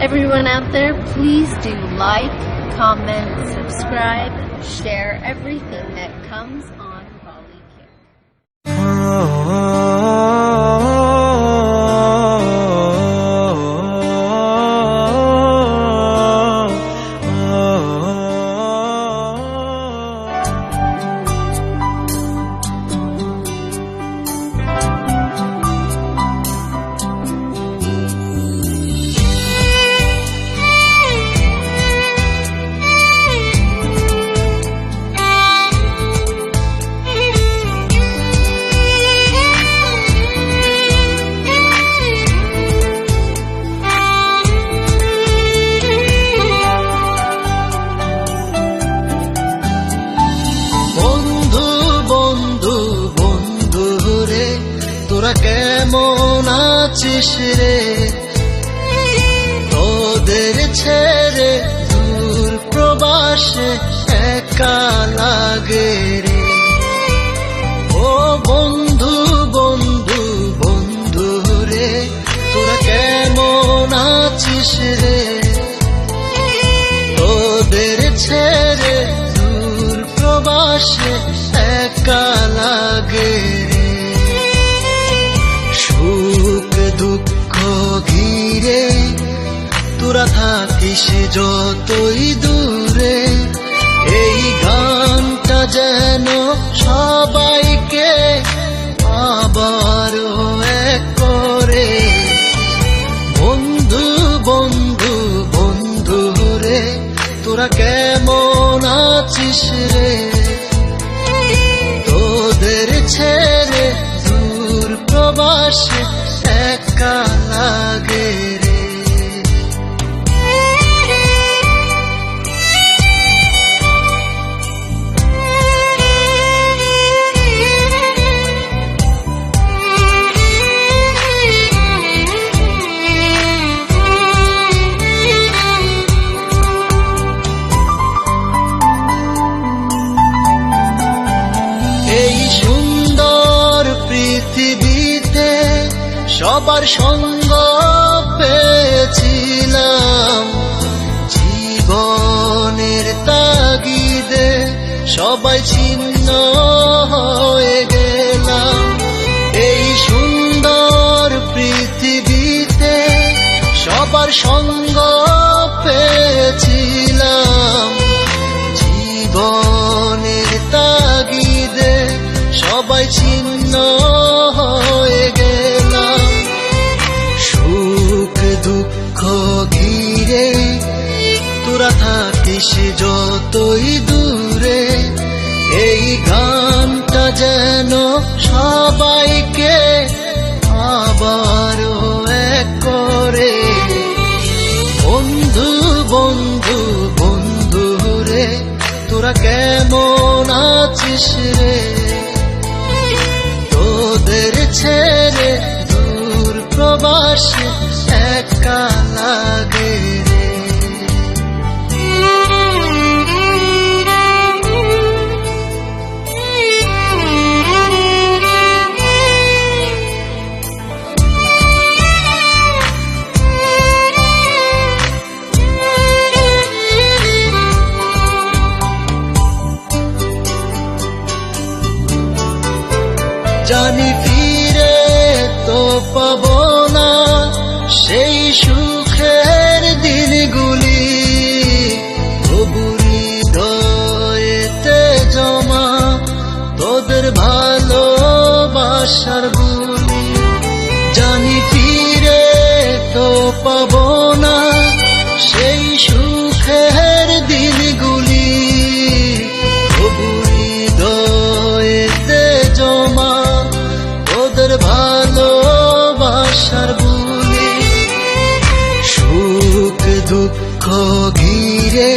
Everyone out there, please do like, comment, subscribe, share everything that comes on Volley Kick. তোরা কেমন আছিস রে, তোদের ছেড়ে দূর প্রবাসে একা লাগে রে। ও বন্ধু বন্ধু বন্ধু রে, তোরা কেমন আছিস রে, তোদের ছেড়ে দূর প্রবাসে একা লাগে রে। সুখ দুঃখ ঘিরে তোরা থাকিস যতই দূরে, এই গানটা যেন সবাইকে আবারও এক করে। বন্ধু বন্ধু বন্ধু রে, তোরা কেমন আছিস রে, তোদের ছেড়ে দূর প্রবাসে একা লাগে রে। এই সুন্দর পৃথিবীতে সবার সঙ্গ পেয়েছিলাম, জীবনের তাগিদে সবাই ছিন্ন হয়ে গেলাম। এই সুন্দর পৃথিবীতে সবার সঙ্গ পেয়েছিলাম, জীবনের তাগিদে সবাই ছিন্ন হয়ে গেলাম। সুখ দুঃখ ঘিরে তোরা থাকিস যতই দূরে, এই গানটা যেন সবাইকে আবারও এক করে। বন্ধু বন্ধু বন্ধু রে, তোরা কেমন আছিস রে, তোদের ছেড়ে দূর প্রবাসে একা লাগে রে। জানি ফিরে তো পাবো না সেই সুখের দিনগুলি, তবু হৃদয়েতে জমা তোদের ভালোবাসার বুলি। জানি ফিরে তো পাবো না সেই সুখের দিনগুলি, তবু হৃদয়েতে জমা তোদের ভালোবাসার বুলি। সুখ দুঃখ ঘিরে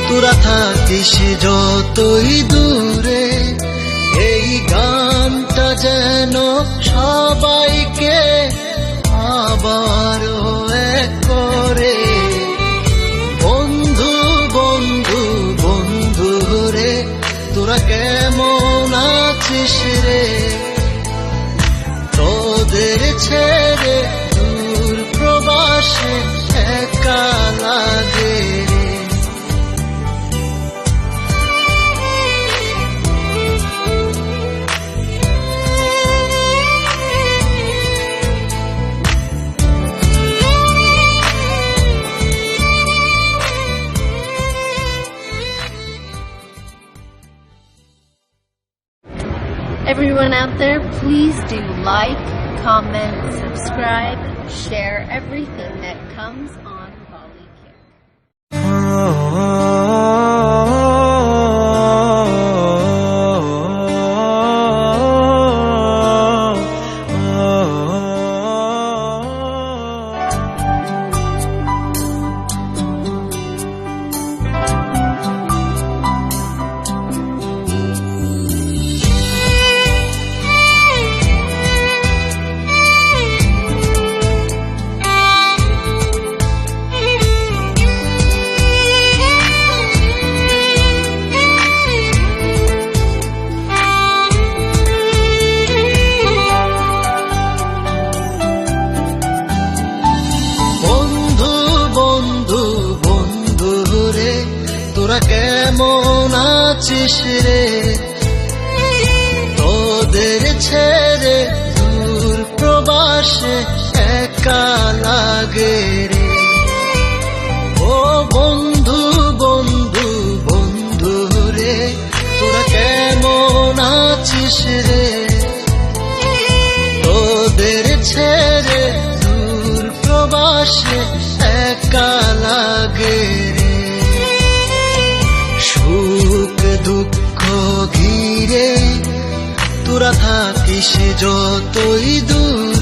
তোরা থাকিস যতই দূরে, এই গানটা যেন সবাইকে আবারও এক করে। বন্ধু বন্ধু বন্ধু রে, তোরা কেমন আছিস রে, তোদের ছেড়ে দূর প্রবাসে everyone out there, please do like, comment, subscribe, share everything that comes on Volley Kick. তোরা কেমন আছিস রে, তোদের ছেড়ে দূর প্রবাসে একা লাগে রে। ও বন্ধু বন্ধু বন্ধু রে, তোরা কেমন আছিস রে, তোদের ছেড়ে দূর প্রবাসে একা লাগে রে। সুখ দুঃখ ঘিরে তোরা থাকিস যতই দূরে।